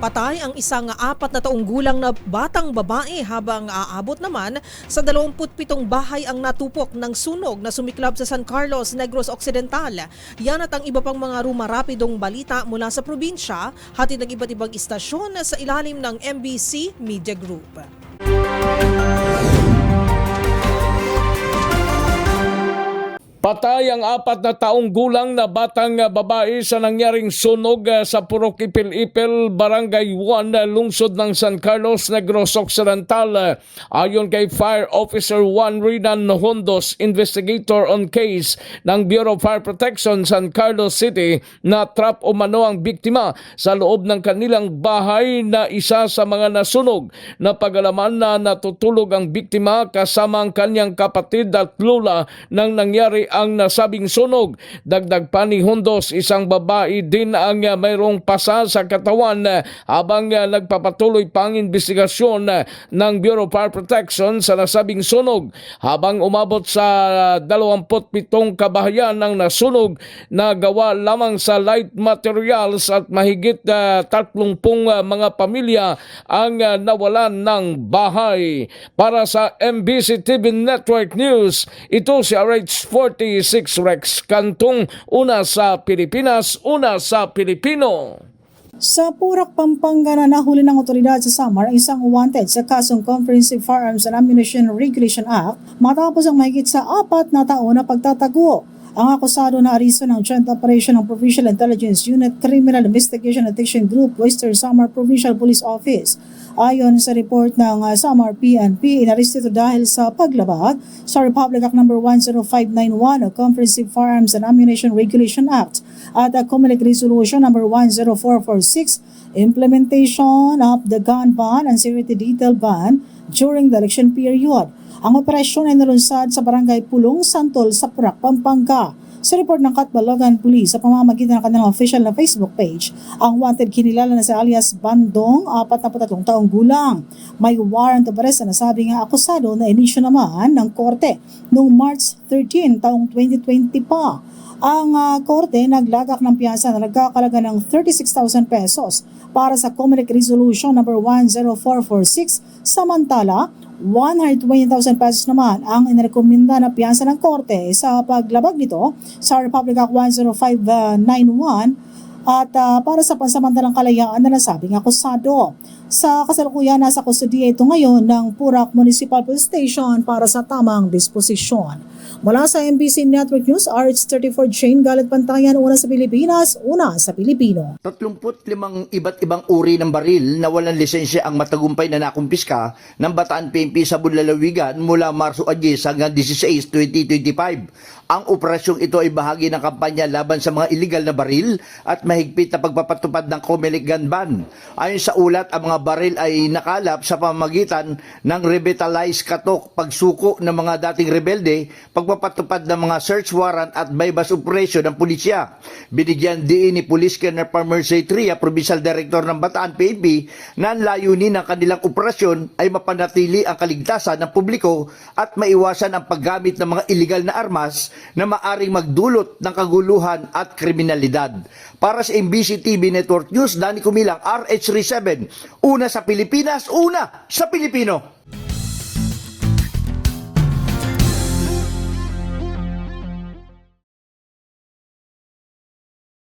Patay ang isang 4 gulang na batang babae habang aabot naman sa 27 bahay ang natupok ng sunog na sumiklab sa San Carlos, Negros Occidental. Yan at ang iba pang mga rumarapidong balita mula sa probinsya, hatid ng iba't ibang istasyon sa ilalim ng MBC Media Group. Patay ang 4 na taong gulang na batang babae sa nangyaring sunog sa Purok Ipil-Ipil, Barangay 1, lungsod ng San Carlos, Negros Occidental. Ayon kay Fire Officer Juan Rinan Hondos, investigator on case ng Bureau of Fire Protection San Carlos City, na trap umano ang biktima sa loob ng kanilang bahay na isa sa mga nasunog. Napag-alaman na natutulog ang biktima kasama ang kanyang kapatid at lola nang nangyari ang nasabing sunog. Dagdag pa ni Hondos, isang babae din ang mayroong pasa sa katawan habang nagpapatuloy pa ang investigasyon ng Bureau of Fire Protection sa nasabing sunog. Habang umabot sa 27 kabahayan ng nasunog na gawa lamang sa light materials at mahigit 30 mga pamilya ang nawalan ng bahay. Para sa MBC TV Network News, ito si RH46 Rex Cantong, una sa Pilipinas, una sa Pilipino. Sa Purak, Pampanga na nahuli ng otoridad sa Samar ang isang wanted sa kasong Comprehensive Firearms and Ammunition Regulation Act matapos ang mahigit sa 4 na taon na pagtatago. Ang akusado na ariso ng Joint Operation ng Provincial Intelligence Unit Criminal Investigation Detection Group, Western Samar Provincial Police Office. Ayon sa report ng Samar PNP, inaresto ito dahil sa paglabag sa Republic Act No. 10591 o Comprehensive Firearms and Ammunition Regulation Act at Comelec Resolution No. 10446, Implementation of the Gun Ban and Security Detail Ban during the election period. Ang operasyon ay nalunsad sa Barangay Pulong, Santol, sa Purak, Pampanga. Sa report ng Catbalogan Police sa pamamagitan ng kanilang official na Facebook page, ang wanted kinilala na si alias Bandong, 43 taong gulang. May warrant of arrest na nasabing akusado na inisyo naman ng korte noong March 13 taong 2020 pa. Ang korte naglagak ng piyansa na nagkakalaga ng 36,000 pesos para sa Comelec Resolution No. 10446, samantala 120,000 pesos naman ang inirekomenda na piyansa ng korte sa paglabag nito sa Republic Act 10591 at para sa pansamantalang kalayaan na nasabing akusado. Sa kasalukuyan, nasa kustudiya ito ngayon ng Purak Municipal Police Station para sa tamang disposisyon. Mula sa MBC Network News, RH34 Jane Galit Pantayan, una sa Pilipinas, una sa Pilipino. 35 iba't ibang uri ng baril na walang lisensya ang matagumpay na nakumpiska ng Bataan PNP sa Bulalawigan mula Marso 10 hanggang 16, 2025. Ang operasyong ito ay bahagi ng kampanya laban sa mga illegal na baril at mahigpit na pagpapatupad ng Comelec Gun Ban. Ayon sa ulat, ang mga baril ay nakalap sa pamamagitan ng revitalized katok, pagsuko ng mga dating rebelde, pagpapatupad ng mga search warrant at bypass operation ng pulisya. Binigyan din ni Police Colonel Parmersay Tria, Provincial Director ng Bataan PNP, na ang layunin ng kanilang operasyon ay mapanatili ang kaligtasan ng publiko at maiwasan ang paggamit ng mga illegal na armas na maaring magdulot ng kaguluhan at kriminalidad. Para sa MBC TV Network News, Danny Kumilang, RH37, una sa Pilipinas, una sa Pilipino.